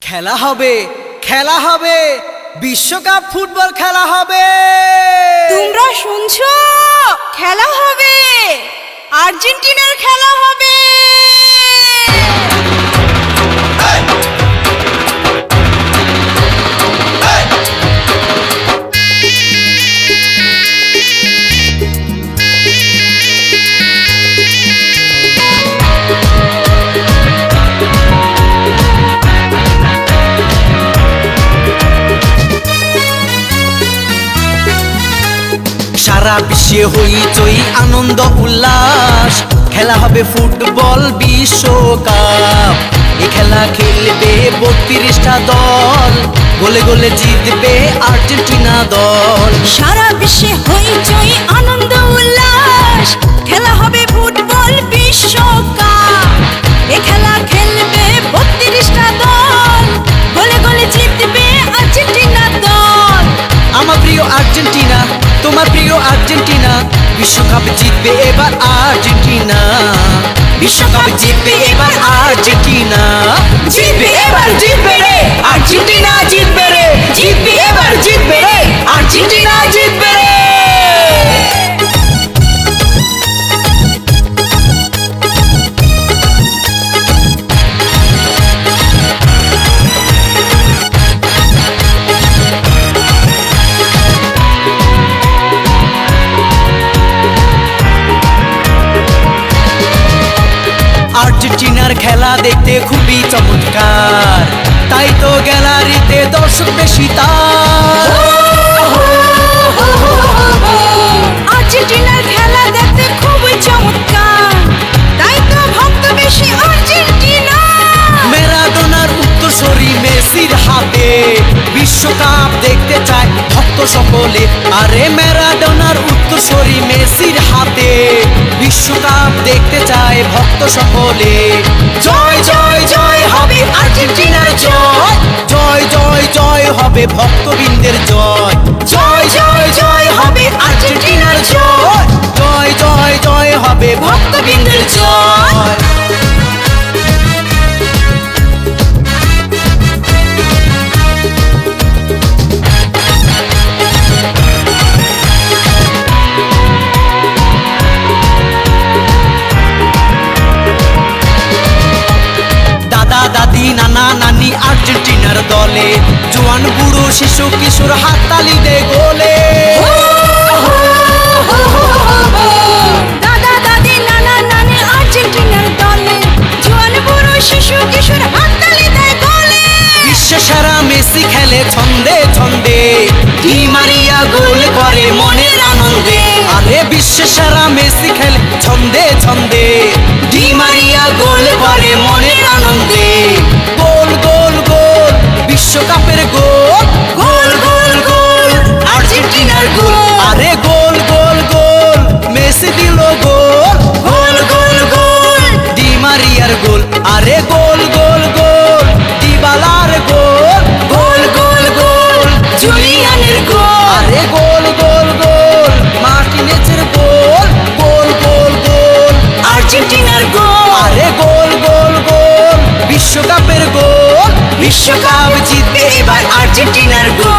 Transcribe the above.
খেলা হবে, খেলা হবে, বিশ্বকাপ ফুটবল খেলা হবে। তোমরা শুনছো? খেলা হবে, আর্জেন্টিনার খেলা হবে। সারা বিশ্বে হইচই আনন্দ উল্লাস, খেলা হবে ফুটবল বিশ্বকাপ। এ খেলা খেলবে 32টা দল, গোলে গোলে জিতবে আর্জেন্টিনা দল। সারা বিশ্বে হইচই আনন্দ উল্লাস, খেলা হবে ফুটবল বিশ্বকাপ। এ খেলা খেলবে 32টা দল, গোলে গোলে জিতবে আর্জেন্টিনা দল। আমার প্রিয় আর্জেন্টিনা, তোমার প্রিয় আর্জেন্টিনা, বিশ্বকাপ জিতবে এবার আর্জেন্টিনা। বিশ্বকাপ জিতবে এবার আর্জেন্টিনা, জিতবে এবার জিতবে রে আর্জেন্টিনা, জিতবে রে, জিতবে এবার জিতবে রে আর্জেন্টিনা, জিতবে রে। আর্জেন্টিনার খেলা দেখতে খুবই চমৎকার, তাই তো গ্যালারিতে দর্শক বেশি তার। আর্জেন্টিনার খেলা দেখতে খুবই চমৎকার, তাই তো ভক্ত বেশি আর্জেন্টিনা। ম্যারাডোনার উত্তরসূরি মেসির হাতে বিশ্বকাপ দেখতে চায় ভক্ত সকলে। আরে ম্যারাডোনার উত্তরসূরি মেসির হাতে বিশ্বকাপ দেখতে চায় ভক্ত সকলে। জয় জয় জয় হবে আর্জেন্টিনার জয়, জয় জয় জয় হবে ভক্তবৃন্দের জয়। জয় জয় জয় হবে আর্জেন্টিনার জয়, জয় জয় জয় হবে ভক্তবৃন্দের জয়। দাদি নানা নানি আর্জেন্টিনার দলে, জোয়ান বুড়ো শিশু কিশোর হাততালি দে গোলে। দাদা দাদি নানা নানি আর্জেন্টিনার দলে, জোয়ান বুড়ো শিশু কিশোর হাততালি দেয় গোলে। বিশ্ব সেরা মেসি খেলে ছন্দে ছন্দে, ডি মারিয়া গোল করে মনের আনন্দে। আরে বিশ্ব সেরা মেসি খেলে ছন্দে ছন্দে, ডি মারিয়া গোল করে মনের আনন্দে। গোল গোল গোল বিশ্বকাপের গোল, গোল গোল গোল আর্জেন্টিনার গোল। আরে গোল গোল গোল মেসি দিল গোল, গোল গোল গোল ডি মারিয়ার গোল। আরে গোল গোল গোল দিবালার গোল, গোল গোল গোল জুলিয়ানের গোল। আরে গোল গোল গোল মার্টিনেজের গোল, গোল গোল গোল আর্জেন্টিনার গোল। আরে গোল গোল গোল বিশ্বকাপের গোল, বিশ্বকাপ জিতবে এবার আর্জেন্টিনার গোল।